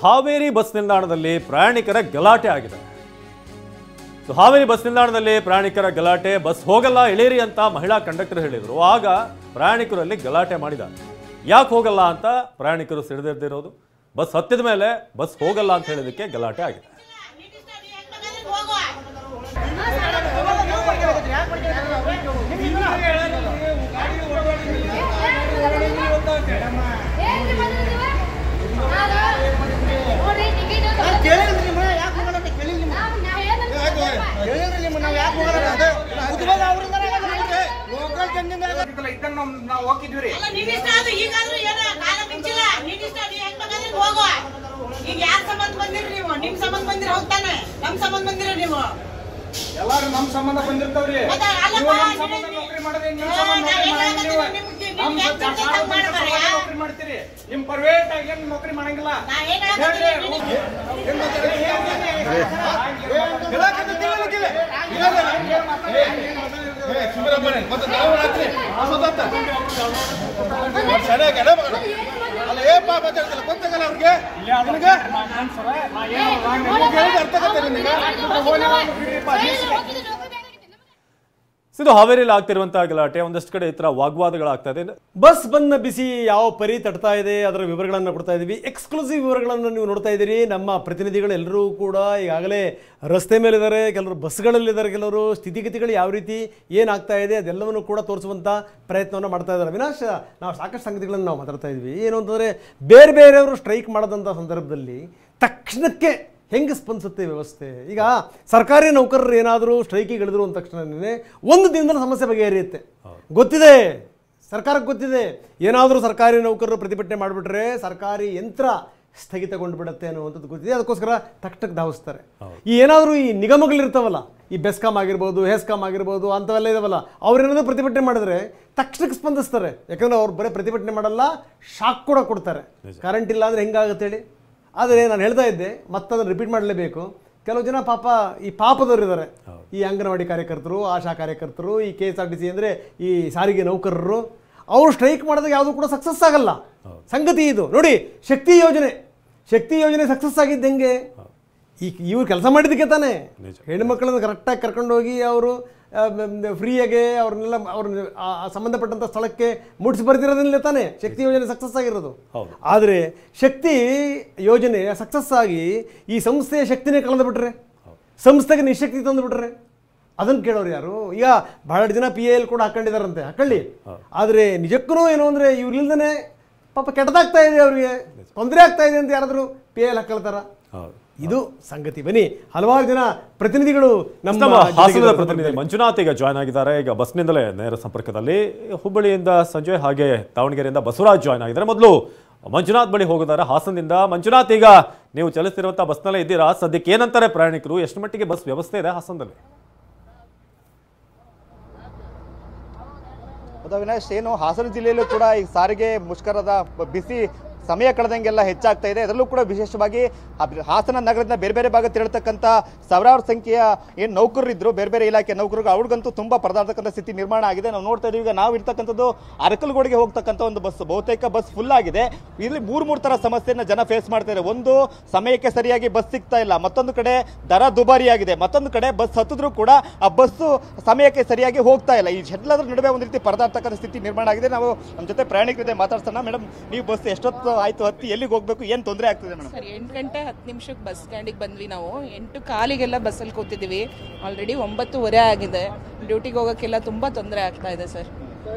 Haveri bus ನಿಲ್ದಾಣದಲ್ಲಿ ಪ್ರಯಾಣಿಕರ ಗಲಾಟೆ ಆಗಿದೆ. ಹಾವೇರಿ ಬಸ್ ನಿಲ್ದಾಣದಲ್ಲಿ ಪ್ರಯಾಣಿಕರ ಗಲಾಟೆ, ಬಸ್ ಹೋಗಲ್ಲ ಇಳೀರಿ ಅಂತ ಮಹಿಳಾ ಕಂಡಕ್ಟರ್ ಹೇಳಿದ್ರು. ಆಗ ಪ್ರಯಾಣಿಕರಲ್ಲಿ ಗಲಾಟೆ ಮಾಡಿದ್ದಾರೆ. ಯಾಕೆ ಹೋಗಲ್ಲ ಅಂತ ಪ್ರಯಾಣಿಕರು ಸಿಡಿದಿರೋದು, ಬಸ್ ಹತ್ತಿದ ಮೇಲೆ ಬಸ್ ಹೋಗಲ್ಲ ಅಂತ ಹೇಳಿದಕ್ಕೆ ಗಲಾಟೆ ಆಗಿದೆ. ನಾವು ಹೋಗಿದ್ವಿ ಈಗ ಯಾರ ಸಂಬಂಧ ಬಂದಿರಿ ನೀವು? ನಿಮ್ ಸಂಬಂಧ ಬಂದಿರ ಹೋಗ್ತಾನೆ, ನಮ್ ಸಂಬಂಧ ಬಂದಿರ ನೀವು ಎಲ್ಲಾರು ನಮ್ ಸಂಬಂಧ ಬಂದಿರ್ತಾವ್ರಿ. ನೌಕರಿ ಮಾಡದೆ ನೌಕರಿ ಮಾಡ್ತೀರಿ, ನಿಮ್ ಪ್ರೈವೇಟ್ ಆಗಿ ಏನ್ ನೌಕರಿ ಮಾಡಂಗಿಲ್ಲ. ಗೊತ್ತಾಗಲ್ಲ ಅವ್ರಿಗೆ. ಇದು ಹಾವೇರಿಯಲ್ಲಿ ಆಗ್ತಿರುವಂತಹ ಗಲಾಟೆ, ಒಂದಷ್ಟು ಕಡೆ ಈ ತರ ವಾಗ್ವಾದಗಳಾಗ್ತಾ ಇದೆ. ಬಸ್ ಬಂದ ಬಿಸಿ ಯಾವ ಪರಿ ತಡ್ತಾ ಇದೆ ಅದರ ವಿವರಗಳನ್ನು ಕೊಡ್ತಾ ಇದ್ದೀವಿ. ಎಕ್ಸ್ಕ್ಲೂಸಿವ್ ವಿವರಗಳನ್ನು ನೀವು ನೋಡ್ತಾ ಇದ್ದೀರಿ. ನಮ್ಮ ಪ್ರತಿನಿಧಿಗಳು ಎಲ್ಲರೂ ಕೂಡ ಈಗಾಗಲೇ ರಸ್ತೆ ಮೇಲಿದ್ದಾರೆ, ಕೆಲವರು ಬಸ್ಗಳಲ್ಲಿದ್ದಾರೆ, ಕೆಲವರು ಸ್ಥಿತಿಗತಿಗಳು ಯಾವ ರೀತಿ ಏನಾಗ್ತಾ ಇದೆ ಅದೆಲ್ಲವನ್ನು ಕೂಡ ತೋರಿಸುವಂಥ ಪ್ರಯತ್ನವನ್ನು ಮಾಡ್ತಾ ಇದ್ದಾರೆ. ವಿನಾಶ್, ನಾವು ಸಾಕಷ್ಟು ಸಂಗತಿಗಳನ್ನು ನಾವು ಮಾತಾಡ್ತಾ ಇದ್ವಿ. ಏನು ಅಂತಂದರೆ ಬೇರೆ ಬೇರೆಯವರು ಸ್ಟ್ರೈಕ್ ಮಾಡೋದಂಥ ಸಂದರ್ಭದಲ್ಲಿ ತಕ್ಷಣಕ್ಕೆ ಹೆಂಗೆ ಸ್ಪಂದಿಸುತ್ತೆ ವ್ಯವಸ್ಥೆ? ಈಗ ಸರ್ಕಾರಿ ನೌಕರರು ಏನಾದರೂ ಸ್ಟ್ರೈಕಿಗೆ ಇಳಿದ್ರು ಅಂದ ತಕ್ಷಣನೇ ಒಂದು ದಿನದಲ್ಲಿ ಸಮಸ್ಯೆ ಬಗೆಹರಿಯುತ್ತೆ. ಗೊತ್ತಿದೆ, ಸರ್ಕಾರಕ್ಕೆ ಗೊತ್ತಿದೆ, ಏನಾದರೂ ಸರ್ಕಾರಿ ನೌಕರರು ಪ್ರತಿಭಟನೆ ಮಾಡಿಬಿಟ್ರೆ ಸರ್ಕಾರಿ ಯಂತ್ರ ಸ್ಥಗಿತಗೊಂಡು ಬಿಡುತ್ತೆ ಅನ್ನುವಂಥದ್ದು ಗೊತ್ತಿದೆ. ಅದಕ್ಕೋಸ್ಕರ ತಕ್ಷಣಕ್ಕೆ ಧಾವಿಸ್ತಾರೆ. ಈ ಏನಾದರೂ ಈ ನಿಗಮಗಳಿರ್ತಾವಲ್ಲ, ಈ ಬೆಸ್ಕಾಮ್ ಆಗಿರ್ಬೋದು, ಹೆಸ್ಕಾಮ್ ಆಗಿರ್ಬೋದು, ಅಂಥವೆಲ್ಲ ಇದಾವಲ್ಲ, ಅವ್ರೇನಾದರೂ ಪ್ರತಿಭಟನೆ ಮಾಡಿದ್ರೆ ತಕ್ಷಣಕ್ಕೆ ಸ್ಪಂದಿಸ್ತಾರೆ. ಯಾಕಂದರೆ ಅವ್ರು ಬರೀ ಪ್ರತಿಭಟನೆ ಮಾಡಲ್ಲ, ಶಾಕ್ ಕೂಡ ಕೊಡ್ತಾರೆ. ಕರೆಂಟ್ ಇಲ್ಲ ಅಂದರೆ ಹೆಂಗಾಗುತ್ತೆ ಹೇಳಿ? ಆದರೆ ನಾನು ಹೇಳ್ತಾ ಇದ್ದೆ, ಮತ್ತದನ್ನು ರಿಪೀಟ್ ಮಾಡಲೇಬೇಕು. ಕೆಲವು ಜನ ಈ ಪಾಪದವರು ಇದ್ದಾರೆ. ಈ ಅಂಗನವಾಡಿ ಕಾರ್ಯಕರ್ತರು, ಆಶಾ ಕಾರ್ಯಕರ್ತರು, ಈ KSRTC ಅಂದರೆ ಈ ಸಾರಿಗೆ ನೌಕರರು, ಅವರು ಸ್ಟ್ರೈಕ್ ಮಾಡಿದಾಗ ಯಾವುದೂ ಕೂಡ ಸಕ್ಸಸ್ ಆಗಲ್ಲ. ಸಂಗತಿ ಇದು ನೋಡಿ, ಶಕ್ತಿ ಯೋಜನೆ ಸಕ್ಸಸ್ ಆಗಿದ್ದು ಹೆಂಗೆ? ಇವ್ರು ಕೆಲಸ ಮಾಡಿದ್ದಕ್ಕೆ ತಾನೇ. ಹೆಣ್ಣುಮಕ್ಕಳನ್ನು ಕರೆಕ್ಟಾಗಿ ಕರ್ಕೊಂಡೋಗಿ ಅವರು ಫ್ರೀಯಾಗೆ ಅವ್ರನ್ನೆಲ್ಲ ಸಂಬಂಧಪಟ್ಟಂಥ ಸ್ಥಳಕ್ಕೆ ಮುಟ್ಟಿಸಿ ಬರ್ತಿರೋದ್ರಿಂದ ತಾನೇ ಶಕ್ತಿ ಯೋಜನೆ ಸಕ್ಸಸ್ ಆಗಿರೋದು. ಆದರೆ ಶಕ್ತಿ ಯೋಜನೆ ಸಕ್ಸಸ್ ಆಗಿ ಈ ಸಂಸ್ಥೆಯ ಶಕ್ತಿನೇ ಕಳೆದುಬಿಟ್ರೆ, ಸಂಸ್ಥೆಗೆ ನಿಶಕ್ತಿ ತಂದುಬಿಟ್ರೆ ಅದನ್ನು ಕೇಳೋರು ಯಾರು? ಈಗ ಬಹಳಷ್ಟು ಜನ PIL ಕೂಡ ಹಾಕೊಂಡಿದಾರಂತೆ, ಹಾಕೊಳ್ಳಿ. ಆದರೆ ನಿಜಕ್ಕೂ ಏನು ಅಂದರೆ ಇವ್ರಿಲ್ದೇ ಪಾಪ ಕೆಟ್ಟದಾಗ್ತಾ ಇದೆ, ಅವ್ರಿಗೆ ತೊಂದರೆ ಆಗ್ತಾ ಇದೆ ಅಂತ ಯಾರಾದರೂ PIL ಹಾಕೊಳ್ತಾರ? ಇದು ಸಂಗತಿ. ಬನ್ನಿ, ಹಲವಾರು ಜನ ಪ್ರತಿನಿಧಿಗಳು ನಮ್ಮ ಹಾಸನದ ಪ್ರತಿನಿಧಿ ಮಂಜುನಾಥ್ ಈಗ ಜಾಯ್ನ್ ಆಗಿದ್ದಾರೆ. ಈಗ ಬಸ್ನಿಂದಲೇ ನೇರ ಸಂಪರ್ಕದಲ್ಲಿ ಹುಬ್ಬಳ್ಳಿಯಿಂದ ಸಂಜಯ್, ಹಾಗೆ ದಾವಣಗೆರೆಯಿಂದ ಬಸವರಾಜ್ ಜಾಯ್ನ್ ಆಗಿದ್ದಾರೆ. ಮೊದಲು ಮಂಜುನಾಥ್ ಬಳಿ ಹೋಗಿದ್ದಾರೆ ಹಾಸನದಿಂದ. ಮಂಜುನಾಥ್, ಈಗ ನೀವು ಚಲಿಸ್ತಿರುವಂತಹ ಬಸ್ನಲ್ಲೇ ಇದ್ದೀರಾ, ಸದ್ಯಕ್ಕೆ ಏನಂತಾರೆ ಪ್ರಯಾಣಿಕರು? ಎಷ್ಟು ಮಟ್ಟಿಗೆ ಬಸ್ ವ್ಯವಸ್ಥೆ ಇದೆ ಹಾಸನದಲ್ಲಿ? ಅವಿನಾಶ್, ಏನು ಹಾಸನ ಜಿಲ್ಲೆಯಲ್ಲೂ ಕೂಡ ಈ ಸಾರಿಗೆ ಮುಷ್ಕರದ ಬಿಸಿ ಸಮಯ ಕಳೆದಂಗೆಲ್ಲ ಹೆಚ್ಚಾಗ್ತಾ ಇದೆ. ಅದರಲ್ಲೂ ಕೂಡ ವಿಶೇಷವಾಗಿ ಹಾಸನ ನಗರದ ಬೇರೆ ಬೇರೆ ಭಾಗ ತಿರುಗತಕ್ಕಂಥ ಸಾವಿರಾರು ಸಂಖ್ಯೆಯ ಏನು ನೌಕರರು ಇದ್ರು, ಬೇರೆ ಬೇರೆ ಇಲಾಖೆ ನೌಕರರು, ಅವ್ರಿಗಂತೂ ತುಂಬ ಪರದಾಡ್ತಕ್ಕಂಥ ಸ್ಥಿತಿ ನಿರ್ಮಾಣ ಆಗಿದೆ. ನಾವು ನೋಡ್ತಾ ಇದ್ದೀವಿ. ಈಗ ನಾವು ಇರ್ತಕ್ಕಂಥದ್ದು ಅರಕಲಗೋಡಿಗೆ ಹೋಗ್ತಕ್ಕಂಥ ಒಂದು ಬಸ್, ಬಹುತೇಕ ಬಸ್ ಫುಲ್ ಆಗಿದೆ. ಇಲ್ಲಿ ಮೂರು ಥರ ಸಮಸ್ಯೆಯನ್ನು ಜನ ಫೇಸ್ ಮಾಡ್ತಾ ಇದ್ದಾರೆ. ಒಂದು, ಸಮಯಕ್ಕೆ ಸರಿಯಾಗಿ ಬಸ್ ಸಿಗ್ತಾ ಇಲ್ಲ. ಮತ್ತೊಂದು ಕಡೆ ದರ ದುಬಾರಿ ಆಗಿದೆ. ಮತ್ತೊಂದು ಕಡೆ ಬಸ್ ಹತ್ತಿದ್ರು ಕೂಡ ಆ ಬಸ್ಸು ಸಮಯಕ್ಕೆ ಸರಿಯಾಗಿ ಹೋಗ್ತಾ ಇಲ್ಲ. ಈ ಎಲ್ಲದರ ನಡುವೆ ಒಂದು ರೀತಿ ಪರದಾಡ್ತಕ್ಕಂಥ ಸ್ಥಿತಿ ನಿರ್ಮಾಣ ಆಗಿದೆ. ನಾವು ನಮ್ಮ ಜೊತೆ ಪ್ರಯಾಣಿಕರಿದೆ ಮಾತಾಡ್ಸೋಣ. ಮೇಡಮ್, ನೀವು ಬಸ್ ಎಷ್ಟೊತ್ತು ಆಯ್ತು ಹತ್ತಿ, ಎಲ್ಲಿಗೆ ಹೋಗ್ಬೇಕು, ಏನು ತೊಂದರೆ ಆಗ್ತಿದೆ ಮೇಡಮ್? ಸರ್, 8 ಗಂಟೆ 10 ನಿಮಿಷಕ್ಕೆ ಬಸ್ ಸ್ಟ್ಯಾಂಡಿಗೆ ಬಂದ್ವಿ. ನಾವು 8 ಕಾಲಿಗೆಲ್ಲ ಬಸ್ಸಲ್ಲಿ ಕೂತಿದ್ದೀವಿ. ಆಲ್ರೆಡಿ 9:15 ಆಗಿದೆ. ಡ್ಯೂಟಿಗೆ ಹೋಗೋಕ್ಕೆಲ್ಲ ತುಂಬ ತೊಂದರೆ ಆಗ್ತಾ ಇದೆ ಸರ್.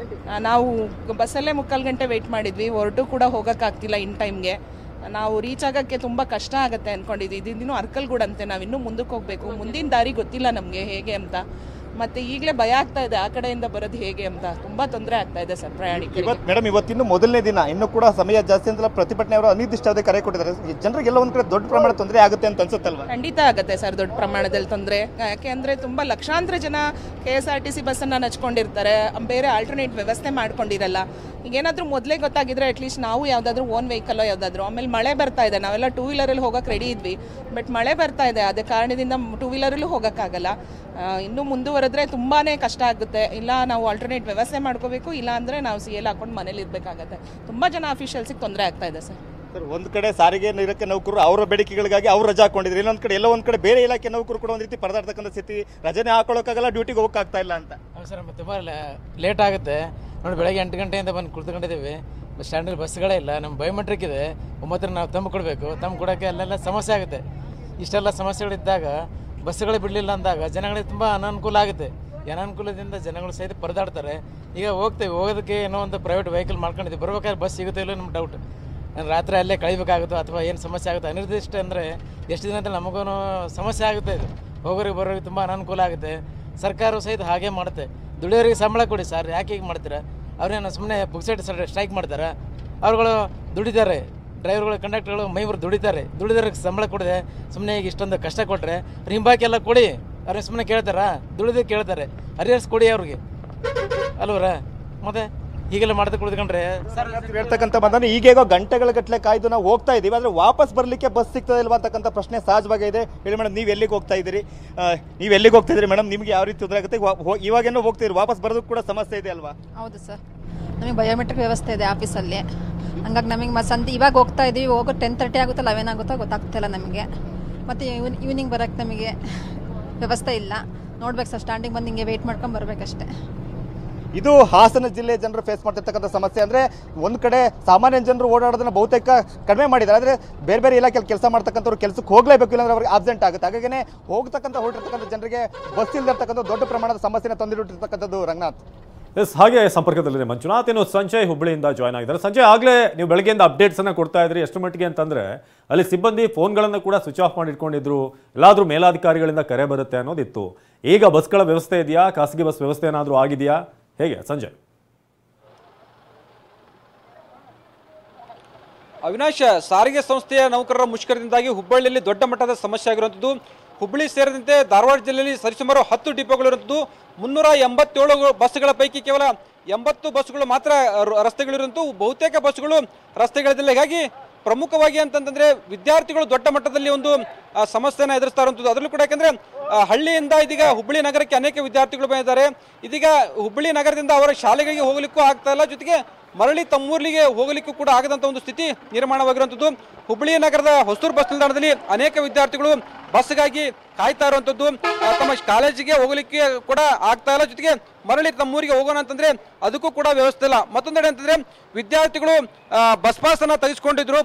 ನಾವು ಬಸ್ಸಲ್ಲೇ 3/4 ಗಂಟೆ ವೆಯ್ಟ್ ಮಾಡಿದ್ವಿ. ಹೊರಟು ಕೂಡ ಹೋಗೋಕ್ಕಾಗ್ತಿಲ್ಲ ಇನ್ ಟೈಮ್ಗೆ. ನಾವು ರೀಚ್ ಆಗೋಕ್ಕೆ ತುಂಬ ಕಷ್ಟ ಆಗುತ್ತೆ ಅಂದ್ಕೊಂಡಿದ್ವಿ. ಇದಿನ್ನೂ ಅರ್ಕಲ್ಗೂಡಂತೆ, ನಾವು ಇನ್ನೂ ಮುಂದಕ್ಕೆ ಹೋಗಬೇಕು. ಮುಂದಿನ ದಾರಿ ಗೊತ್ತಿಲ್ಲ ನಮಗೆ ಹೇಗೆ ಅಂತ. ಮತ್ತೆ ಈಗಲೇ ಭಯ ಆಗ್ತಾ ಇದೆ ಆ ಕಡೆಯಿಂದ ಬರೋದು ಹೇಗೆ ಅಂತ. ತುಂಬಾ ತೊಂದರೆ ಆಗ್ತಾ ಇದೆ ಸರ್ ಪ್ರಯಾಣಿಕರಿಗೆ. ಮೇಡಮ್, ಇವತ್ತಿನ್ನು ಮೊದಲನೇ ದಿನ, ಇನ್ನೂ ಕೂಡ ಸಮಯ ಜಾಸ್ತಿ ಅಂತ ಪ್ರತಿಭಟನೆ ಅವರು ಅನಿರ್ದಿಷ್ಟಾವಧಿ ಕರೆ ಕೊಟ್ಟಿದ್ದಾರೆ. ಜನರಿಗೆಲ್ಲ ಒಂದ್ ಕಡೆ ದೊಡ್ಡ ಪ್ರಮಾಣದ ತೊಂದರೆ ಆಗುತ್ತೆ ಅಂತ ಅನ್ಸುತ್ತಲ್ವಾ? ಖಂಡಿತ ಆಗುತ್ತೆ ಸರ್, ದೊಡ್ಡ ಪ್ರಮಾಣದಲ್ಲಿ ತೊಂದರೆ. ಯಾಕೆಂದ್ರೆ ತುಂಬಾ ಲಕ್ಷಾಂತರ ಜನ KSRTC ಬಸ್ಸನ್ನು ಹಚ್ಕೊಂಡಿರ್ತಾರೆ, ಬೇರೆ ಆಲ್ಟರ್ನೇಟ್ ವ್ಯವಸ್ಥೆ ಮಾಡ್ಕೊಂಡಿರಲ್ಲ. ಈಗೇನಾದ್ರೂ ಮೊದಲೇ ಗೊತ್ತಾಗಿದ್ರೆ ಅಟ್ಲೀಸ್ಟ್ ನಾವು ಯಾವುದಾದ್ರೂ ಓನ್ ವೆಹಿಕಲ್ ಯಾವುದಾದ್ರೂ. ಆಮೇಲೆ ಮಳೆ ಬರ್ತಾ ಇದೆ, ನಾವೆಲ್ಲ 2 ವೀಲರಲ್ಲಿ ಹೋಗಕ್ಕೆ ರೆಡಿ ಇದ್ವಿ. ಬಟ್ ಮಳೆ ಬರ್ತಾ ಇದೆ, ಅದೇ ಕಾರಣದಿಂದ 2 ವೀಲರಲ್ಲೂ ಹೋಗೋಕ್ಕಾಗಲ್ಲ. ಇನ್ನೂ ಮುಂದುವರೆದ್ರೆ ತುಂಬಾ ಕಷ್ಟ ಆಗುತ್ತೆ. ಇಲ್ಲ ನಾವು ಆಲ್ಟರ್ನೇಟ್ ವ್ಯವಸ್ಥೆ ಮಾಡ್ಕೋಬೇಕು, ಇಲ್ಲ ಅಂದರೆ ನಾವು CL ಹಾಕೊಂಡು ಮನೇಲಿ ಇರಬೇಕಾಗತ್ತೆ. ತುಂಬ ಜನ ಅಫಿಷಿಯಲ್ಸಿಗೆ ತೊಂದರೆ ಆಗ್ತಾ ಇದೆ ಸರ್. ಸರ್, ಒಂದ್ ಕಡೆ ಸಾರಿಗೆ ಇಲಾಖೆ ನೌಕರರು ಅವರ ಬೇಡಿಕೆಗಳಿಗಾಗಿ ಅವ್ರು ರಜಾ ಹಾಕೊಂಡಿದ್ರು, ಇನ್ನೊಂದ್ ಕಡೆ ಎಲ್ಲೋ ಒಂದ್ ಕಡೆ ಬೇರೆ ಇಲಾಖೆ ನೌಕರು ಕೂಡ ಒಂದ್ ರೀತಿ ಪರದಾಡ್ತಕ್ಕಂಥ ಸ್ಥಿತಿ, ರಜೆನೇ ಹಾಕೊಳ್ಳೋಕ್ಕಾಗಲ್ಲ, ಡ್ಯೂಟಿಗೆ ಹೋಗಕ್ಕಾಗ್ತಾ ಇಲ್ಲ ಅಂತ. ಹೌದು ಸರ್, ತುಂಬ ಲೇಟ್ ಆಗುತ್ತೆ ನೋಡಿ. ಬೆಳಗ್ಗೆ 8 ಗಂಟೆಯಿಂದ ಬಂದು ಕುಳಿತುಕೊಂಡಿದ್ದೀವಿ, ಬಸ್ ಸ್ಟ್ಯಾಂಡಲ್ಲಿ ಬಸ್ಗಳೇ ಇಲ್ಲ. ನಮ್ಮ ಬಯೋಮೆಟ್ರಿಕ್ ಇದೆ, 9 ನಾವು ತಂದು ಕೊಡಬೇಕು. ತಂದು ಕೊಡೋಕ್ಕೆ ಅಲ್ಲೆಲ್ಲ ಸಮಸ್ಯೆ ಆಗುತ್ತೆ. ಇಷ್ಟೆಲ್ಲ ಸಮಸ್ಯೆಗಳಿದ್ದಾಗ ಬಸ್ಸುಗಳೇ ಬಿಡಲಿಲ್ಲ ಅಂದಾಗ ಜನಗಳಿಗೆ ತುಂಬ ಅನಾನುಕೂಲ ಆಗುತ್ತೆ. ಈ ಅನಾನುಕೂಲದಿಂದ ಜನಗಳು ಸಹಿತ ಪರದಾಡ್ತಾರೆ. ಈಗ ಹೋಗೋದಕ್ಕೆ ಏನೋ ಒಂದು ಪ್ರೈವೇಟ್ ವೆಹಿಕಲ್ ಮಾಡ್ಕೊಂಡಿದ್ದೀವಿ, ಬರ್ಬೇಕಾದ್ರೆ ಬಸ್ ಸಿಗುತ್ತೆ ಇಲ್ಲೋ ನಮ್ಮ ಡೌಟ್. ನಾನು ರಾತ್ರಿ ಅಲ್ಲೇ ಕಳಿಬೇಕಾಗುತ್ತೋ ಅಥವಾ ಏನು ಸಮಸ್ಯೆ ಆಗುತ್ತೆ ಅನಿರ್ದಿಷ್ಟ ಅಂದರೆ ಎಷ್ಟು ದಿನ ಅಂತ ನಮಗೂ ಸಮಸ್ಯೆ ಆಗುತ್ತೆ. ಇದು ಹೋಗೋರಿಗೆ ಬರೋರಿಗೆ ತುಂಬ ಅನಾನುಕೂಲ ಆಗುತ್ತೆ. ಸರ್ಕಾರವು ಸಹಿತ ಹಾಗೆ ಮಾಡುತ್ತೆ. ದುಡಿಯೋರಿಗೆ ಸಂಬಳ ಕೊಡಿ ಸರ್, ಯಾಕೆ ಹೀಗೆ ಮಾಡ್ತೀರಾ? ಅವ್ರೇನು ಸುಮ್ಮನೆ ಪುಕ್ಸೆಟ್ ಸ್ಟ್ರೈಕ್ ಮಾಡ್ತಾರೆ? ಅವ್ರುಗಳು ದುಡಿತಾರೆ, ಡ್ರೈವರ್ಗಳು ಕಂಡಕ್ಟರ್ಗಳು ಮೈಬರು ದುಡಿದವ್ರಿಗೆ ಸಂಬಳ ಕೊಡಿದೆ ಸುಮ್ಮನೆ ಈಗ ಇಷ್ಟೊಂದು ಕಷ್ಟ ಕೊಟ್ಟರೆ ಹಿಂಬಾಕಿ ಎಲ್ಲ ಕೊಡಿ. ಅವ್ರಿಗೆ ಸುಮ್ಮನೆ ಕೇಳ್ತಾರಾ? ದುಡಿದಕ್ಕೆ ಕೇಳ್ತಾರೆ, ಅರಿಯರ್ಸ್ ಕೊಡಿ ಅವ್ರಿಗೆ ಅಲ್ವರ? ಮತ್ತೆ ಹೀಗೆಲ್ಲ ಮಾಡ್ತಾ ಕುಳಿತುಕೊಂಡ್ರೆ ಹೇಳ್ತಕ್ಕಂಥ ಬಂದ್ರೆ ಈಗೇಗೋ ಗಂಟೆಗಳ ಗಟ್ಟಲೆ ಕಾಯ್ದು ನಾವು ಹೋಗ್ತಾ ಇದೀವಿ, ಆದ್ರೆ ವಾಪಸ್ ಬರ್ಲಿಕ್ಕೆ ಬಸ್ ಸಿಗ್ತದೆ ಇಲ್ವಾ ಅಂತಕ್ಕಂಥ ಪ್ರಶ್ನೆ ಸಹಜವಾಗಿದೆ. ಹೇಳಿ ಮೇಡಮ್, ನೀವು ಎಲ್ಲಿಗೆ ಹೋಗ್ತಾ ಇದ್ದೀರಿ? ಮೇಡಮ್, ನಿಮ್ಗೆ ಯಾವ ರೀತಿ ತೊಂದರೆ ಆಗುತ್ತೆ? ಇವಾಗೇನೋ ಹೋಗ್ತಿದ್ರಿ, ವಾಪಸ್ ಬರೋದಕ್ಕೆ ಕೂಡ ಸಮಸ್ಯೆ ಇದೆ ಅಲ್ವಾ? ಹೌದು ಸರ್, ನಮಗೆ ಬಯೋಮೆಟ್ರಿಕ್ ವ್ಯವಸ್ಥೆ ಇದೆ ಆಫೀಸಲ್ಲಿ. ಹಂಗಾಗಿ ನಮಗೆ ಸಂತೆ ಇವಾಗ ಹೋಗ್ತಾ ಇದ್ದೀವಿ, ಹೋಗೋ 10:30 ಆಗುತ್ತೋ 11 ಆಗುತ್ತೋ ಗೊತ್ತಾಗ್ತಿಲ್ಲ ನಮಗೆ. ಮತ್ತು ಈವ್ನಿಂಗ್ ಬರೋಕ್ಕೆ ನಮಗೆ ವ್ಯವಸ್ಥೆ ಇಲ್ಲ. ನೋಡ್ಬೇಕು ಸರ್, ಸ್ಟ್ಯಾಂಡಿಂಗ್ ಬಂದು ಹಿಂಗೆ ವೆಯ್ಟ್ ಮಾಡ್ಕೊಂಡು ಬರಬೇಕಷ್ಟೇ. ಇದು ಹಾಸನ ಜಿಲ್ಲೆ ಜನರು ಫೇಸ್ ಮಾಡ್ತಿರ್ತಕ್ಕಂಥ ಸಮಸ್ಯೆ. ಅಂದರೆ ಒಂದು ಕಡೆ ಸಾಮಾನ್ಯ ಜನರು ಓಡಾಡೋದನ್ನ ಬಹುತೇಕ ಕಡಿಮೆ ಮಾಡಿದ್ದಾರೆ, ಆದರೆ ಬೇರೆ ಬೇರೆ ಇಲಾಖೆಯಲ್ಲಿ ಕೆಲಸ ಮಾಡ್ತಕ್ಕಂಥವ್ರು ಕೆಲಸಕ್ಕೆ ಹೋಗಲೇಬೇಕು, ಇಲ್ಲಾಂದ್ರೆ ಅವ್ರಿಗೆ ಆಬ್ಸೆಂಟ್ ಆಗುತ್ತೆ. ಹಾಗಾಗಿನೇ ಹೊರಟಿರ್ತಕ್ಕಂಥ ಜನರಿಗೆ ಬಸ್ ಇಲ್ಲದಿರ್ತಕ್ಕಂಥ ದೊಡ್ಡ ಪ್ರಮಾಣದ ಸಮಸ್ಯೆನ ತಂದಿಟ್ಟಿರ್ತಕ್ಕಂಥದ್ದು. ರಂಗನಾಥ್, ಎಸ್, ಹಾಗೆ ಸಂಪರ್ಕದಲ್ಲಿದೆ ಮಂಜುನಾಥ್. ಇನ್ನು ಸಂಜಯ್ ಹುಬ್ಬಳ್ಳಿಯಿಂದ ಜಾಯ್ನ್ ಆಗಿದ್ದಾರೆ. ಸಂಜಯ್, ಆಗಲೇ ನೀವು ಬೆಳಗ್ಗೆಯಿಂದ ಅಪ್ಡೇಟ್ಸ್ ಅನ್ನ ಕೊಡ್ತಾ ಇದ್ರಿ. ಎಷ್ಟು ಮಟ್ಟಿಗೆ ಅಂತಂದ್ರೆ ಅಲ್ಲಿ ಸಿಬ್ಬಂದಿ ಫೋನ್ಗಳನ್ನು ಕೂಡ ಸ್ವಿಚ್ ಆಫ್ ಮಾಡಿ ಇಟ್ಕೊಂಡಿದ್ರು, ಎಲ್ಲಾದ್ರೂ ಮೇಲಾಧಿಕಾರಿಗಳಿಂದ ಕರೆ ಬರುತ್ತೆ ಅನ್ನೋದಿತ್ತು. ಈಗ ಬಸ್ಗಳ ವ್ಯವಸ್ಥೆ ಇದೆಯಾ? ಖಾಸಗಿ ಬಸ್ ವ್ಯವಸ್ಥೆ ಏನಾದರೂ ಆಗಿದೆಯಾ? ಹೇಗೆ ಸಂಜಯ್? ಅವಿನಾಶ್, ಸಾರಿಗೆ ಸಂಸ್ಥೆಯ ನೌಕರರ ಮುಷ್ಕರದಿಂದಾಗಿ ಹುಬ್ಬಳ್ಳಿಯಲ್ಲಿ ದೊಡ್ಡ ಮಟ್ಟದ ಸಮಸ್ಯೆ ಆಗಿರುವಂಥದ್ದು. ಹುಬ್ಬಳ್ಳಿ ಸೇರಿದಂತೆ ಧಾರವಾಡ ಜಿಲ್ಲೆಯಲ್ಲಿ ಸರಿಸುಮಾರು 10 ಡಿಪೋಗಳಿರುವಂಥದ್ದು. 387 ಬಸ್ಗಳ ಪೈಕಿ ಕೇವಲ 80 ಬಸ್ಗಳು ಮಾತ್ರ ರಸ್ತೆಗಳಿರುವಂಥವು. ಬಹುತೇಕ ಬಸ್ಗಳು ರಸ್ತೆಗಳಿಲ್ಲ. ಹೀಗಾಗಿ ಪ್ರಮುಖವಾಗಿ ಅಂತಂದ್ರೆ ವಿದ್ಯಾರ್ಥಿಗಳು ದೊಡ್ಡ ಮಟ್ಟದಲ್ಲಿ ಒಂದು ಸಮಸ್ಯೆನ ಎದುರಿಸ್ತಾ ಇರುವಂಥದ್ದು. ಅದರಲ್ಲೂ ಕೂಡ ಯಾಕಂದ್ರೆ ಹಳ್ಳಿಯಿಂದ ಇದೀಗ ಹುಬ್ಬಳ್ಳಿ ನಗರಕ್ಕೆ ಅನೇಕ ವಿದ್ಯಾರ್ಥಿಗಳು ಬಂದಿದ್ದಾರೆ. ಇದೀಗ ಹುಬ್ಬಳ್ಳಿ ನಗರದಿಂದ ಅವರ ಶಾಲೆಗಳಿಗೆ ಹೋಗಲಿಕ್ಕೂ ಆಗ್ತಾ ಇಲ್ಲ, ಜೊತೆಗೆ ಮರಳಿ ತಮ್ಮೂರಿಗೆ ಹೋಗಲಿಕ್ಕೂ ಕೂಡ ಆಗದಂತ ಒಂದು ಸ್ಥಿತಿ ನಿರ್ಮಾಣವಾಗಿರುವಂಥದ್ದು. ಹುಬ್ಬಳ್ಳಿ ನಗರದ ಹೊಸೂರು ಬಸ್ ನಿಲ್ದಾಣದಲ್ಲಿ ಅನೇಕ ವಿದ್ಯಾರ್ಥಿಗಳು ಬಸ್ಗಾಗಿ ಕಾಯ್ತಾ ಇರುವಂಥದ್ದು. ತಮ್ಮ ಕಾಲೇಜಿಗೆ ಹೋಗಲಿಕ್ಕೆ ಕೂಡ ಆಗ್ತಾ ಇಲ್ಲ, ಜೊತೆಗೆ ಮರಳಿ ತಮ್ಮೂರಿಗೆ ಹೋಗೋಣ ಅಂತಂದ್ರೆ ಅದಕ್ಕೂ ಕೂಡ ವ್ಯವಸ್ಥೆ ಇಲ್ಲ. ಮತ್ತೊಂದೆಡೆ ಅಂತಂದ್ರೆ ವಿದ್ಯಾರ್ಥಿಗಳು ಬಸ್ ಪಾಸ್ ಅನ್ನ ತೆಗೆದುಕೊಂಡಿದ್ರು,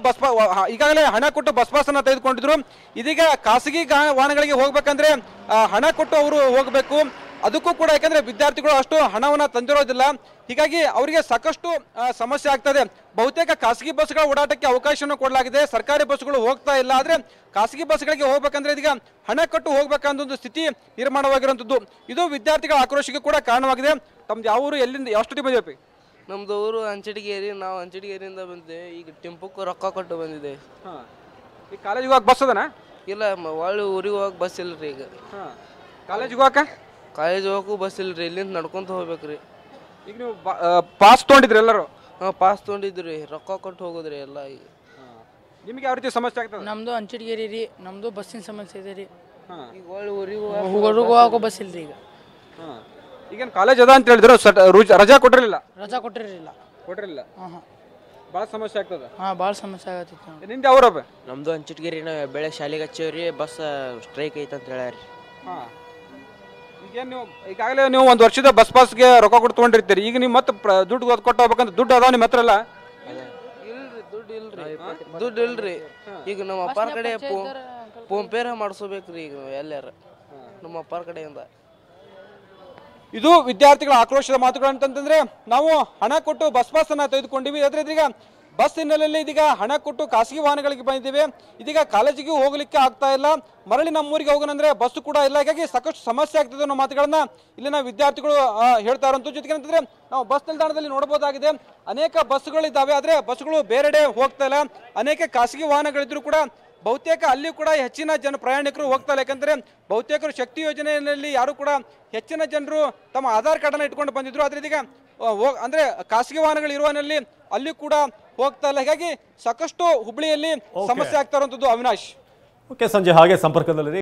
ಈಗಾಗಲೇ ಹಣ ಕೊಟ್ಟು ಬಸ್ ಪಾಸ್ ಅನ್ನ ತೆಗೆದುಕೊಂಡಿದ್ರು. ಇದೀಗ ಖಾಸಗಿ ವಾಹನಗಳಿಗೆ ಹೋಗ್ಬೇಕಂದ್ರೆ ಹಣ ಕೊಟ್ಟು ಅವರು ಹೋಗಬೇಕು. ಅದಕ್ಕೂ ಕೂಡ ಯಾಕಂದ್ರೆ ವಿದ್ಯಾರ್ಥಿಗಳು ಅಷ್ಟು ಹಣವನ್ನ ತಂದಿರೋದಿಲ್ಲ. ಹೀಗಾಗಿ ಅವರಿಗೆ ಸಾಕಷ್ಟು ಸಮಸ್ಯೆ ಆಗ್ತದೆ. ಬಹುತೇಕ ಖಾಸಗಿ ಬಸ್ಗಳ ಓಡಾಟಕ್ಕೆ ಅವಕಾಶವನ್ನು ಕೊಡಲಾಗಿದೆ, ಸರ್ಕಾರಿ ಬಸ್ಗಳು ಹೋಗ್ತಾ ಇಲ್ಲ. ಆದ್ರೆ ಖಾಸಗಿ ಬಸ್ಗಳಿಗೆ ಹೋಗ್ಬೇಕಂದ್ರೆ ಇದೀಗ ಹಣ ಕೊಟ್ಟು ಹೋಗ್ಬೇಕಂತ ಒಂದು ಸ್ಥಿತಿ ನಿರ್ಮಾಣವಾಗಿರುವಂಥದ್ದು. ಇದು ವಿದ್ಯಾರ್ಥಿಗಳ ಆಕ್ರೋಶಕ್ಕೆ ಕೂಡ ಕಾರಣವಾಗಿದೆ. ತಮ್ದು ಯಾವ ಊರು, ಎಲ್ಲಿಂದ ಎಷ್ಟು ಟೀಮ್ ಇದೆಯಪ್ಪ? ನಮ್ದು ಊರು ಅಂಚಡಿಗೇರಿ. ನಾವು ಅಂಚಡಿಗೇರಿಯಿಂದ ಬಂದಿದ್ದೇವೆ. ಈಗ ಟೆಂಪೋಕ್ಕೂ ರೊಕ್ಕ ಕೊಟ್ಟು ಬಂದಿದ್ದೇವೆ. ಈ ಕಾಲೇಜಿಗೆ ಹೋಗಕ್ಕೆ ಬಸ್ ಅದನ? ಇಲ್ಲ, ಒಳ್ಳೆ ಊರಿಗೆ ಹೋಗಕ್ಕೆ ಬಸ್ ಇಲ್ರಿ. ಈಗ ಕಾಲೇಜಿಗೆ ಹೋಗಕ್ಕೆ ಕಾಲೇಜ್ ಹೋಗಕ್ಕೂ ಬಸ್ ಇಲ್ರಿ, ಇಲ್ಲಿಂದ ನಡ್ಕೊಂತ ಹೋಗ್ಬೇಕ್ರಿ. ಈಗ ನೀವು ಪಾಸ್ ತೊಗೊಂಡಿದ್ರಿ ಎಲ್ಲರೂ? ಹಾಂ, ಪಾಸ್ ತೊಗೊಂಡಿದ್ರಿ, ರೊಕ್ಕ ಕೊಟ್ಟು ಹೋಗೋದ್ರಿ ಎಲ್ಲ. ಈಗ ನಿಮ್ಗೆ ಯಾವ ರೀತಿ ಸಮಸ್ಯೆ ಆಗ್ತದೆ? ನಮ್ದು ಅಂಚಡಿಗೇರಿ ರೀ, ನಮ್ದು ಬಸ್ಸಿನ ಸಮಸ್ಯೆ ಇದೆ ರೀ. ಈಗ ಒಳ್ಳೆ ಊರಿಗೆ ಹೋಗೋ ಬಸ್ ಇಲ್ರಿ. ಈಗೇನು ಕಾಲೇಜ್ ಅದ ಅಂತ ಹೇಳಿದ್ರು, ರಜಾ ಕೊಟ್ಟಿರಲಿಲ್ಲ? ರಜಾ ಕೊಟ್ಟಿರಲಿಲ್ಲ. ಹಾಂ, ಭಾಳ ಸಮಸ್ಯೆ ಆಗ್ತದೆ. ಹಾಂ, ಭಾಳ ಸಮಸ್ಯೆ ಆಗತ್ತಿತ್ತು. ನಿಂದ ಯಾವ್ರಪ್ಪ? ನಮ್ದು ಅಂಚಡಿಗೇರಿ. ನಾವು ಬೆಳಗ್ಗೆ ಶಾಲೆಗೆ ಹಚ್ಚೇವ್ರಿ, ಬಸ್ ಸ್ಟ್ರೈಕ್ ಐತೆ ಅಂತ ಹೇಳ್ಯಾರಿ. ಹಾಂ, ಈಗೇನು ನೀವು ಈಗಾಗಲೇ ನೀವು 1 ವರ್ಷದ ಬಸ್ ಪಾಸ್ಗೆ ರೊಕ್ಕ ಕೊಟ್ಟು ತೊಗೊಂಡಿರ್ತೀರಿ. ಈಗ ನೀವು ಮತ್ತೆ ದುಡ್ಡು ಕೊಟ್ಟು ಹೋಗ್ಬೇಕಂತ ದುಡ್ಡು ಅದಾವ ನಿಮ್ಮ ಹತ್ರ ಎಲ್ಲ? ಇಲ್ರಿ, ದುಡ್ಡು ಇಲ್ರಿ. ಈಗ ನಮ್ಮ ಅಪ್ಪಾರ ಕಡೆ ಫೋನ್ ಪೇರ ಮಾಡಿಸ್ಬೇಕ್ರಿ. ಈಗ ಎಲ್ಲಾರ ನಮ್ಮ ಅಪ್ಪಾರ ಕಡೆಯಿಂದ. ಇದು ವಿದ್ಯಾರ್ಥಿಗಳ ಆಕ್ರೋಶದ ಮಾತುಗಳು. ಅಂತಂದ್ರೆ ನಾವು ಹಣ ಕೊಟ್ಟು ಬಸ್ ಪಾಸ್ ಅನ್ನ ತೆಗೆದುಕೊಂಡಿವಿ, ಆದ್ರೆ ಇದೀಗ ಬಸ್ ಹಿನ್ನೆಲೆಯಲ್ಲಿ ಇದೀಗ ಹಣ ಕೊಟ್ಟು ಖಾಸಗಿ ವಾಹನಗಳಿಗೆ ಬಂದಿದ್ದೇವೆ. ಇದೀಗ ಕಾಲೇಜಿಗೆ ಹೋಗ್ಲಿಕ್ಕೆ ಆಗ್ತಾ ಇಲ್ಲ, ಮರಳಿ ನಮ್ಮೂರಿಗೆ ಹೋಗೋಣಂದ್ರೆ ಬಸ್ಸು ಕೂಡ ಇಲ್ಲ. ಹೀಗಾಗಿ ಸಾಕಷ್ಟು ಸಮಸ್ಯೆ ಆಗ್ತದೆ ಅನ್ನೋ ಮಾತುಗಳನ್ನ ಇಲ್ಲಿನ ವಿದ್ಯಾರ್ಥಿಗಳು ಹೇಳ್ತಾ ಇರೋಂಥ. ಜೊತೆಗೆ ಅಂತಂದ್ರೆ ನಾವು ಬಸ್ ನಿಲ್ದಾಣದಲ್ಲಿ ನೋಡಬಹುದಾಗಿದೆ, ಅನೇಕ ಬಸ್ಗಳಿದ್ದಾವೆ, ಆದ್ರೆ ಬಸ್ಗಳು ಬೇರೆಡೆ ಹೋಗ್ತಾ ಇಲ್ಲ. ಅನೇಕ ಖಾಸಗಿ ವಾಹನಗಳಿದ್ರು ಕೂಡ ಬಹುತೇಕ ಅಲ್ಲಿ ಕೂಡ ಹೆಚ್ಚಿನ ಪ್ರಯಾಣಿಕರು ಹೋಗ್ತಾ ಇಲ್ಲ. ಯಾಕಂದ್ರೆ ಬಹುತೇಕರು ಶಕ್ತಿ ಯೋಜನೆಯಲ್ಲಿ ಯಾರು ಕೂಡ ಹೆಚ್ಚಿನ ಜನರು ತಮ್ಮ ಆಧಾರ್ ಕಾರ್ಡ್ ಅನ್ನ ಇಟ್ಕೊಂಡು ಬಂದಿದ್ರು, ಆದ್ರೆ ಇದೀಗ ಅಂದ್ರೆ ಖಾಸಗಿ ವಾಹನಗಳು ಇರುವಲ್ಲಿ ಅಲ್ಲಿ ಕೂಡ ಹೋಗ್ತಾ ಇಲ್ಲ. ಹೀಗಾಗಿ ಸಾಕಷ್ಟು ಹುಬ್ಬಳ್ಳಿಯಲ್ಲಿ ಸಮಸ್ಯೆ ಆಗ್ತಾ ಇರುವಂತದ್ದು. ಅವಿನಾಶ್, ಓಕೆ ಸಂಜೆ, ಹಾಗೆ ಸಂಪರ್ಕದಲ್ಲಿ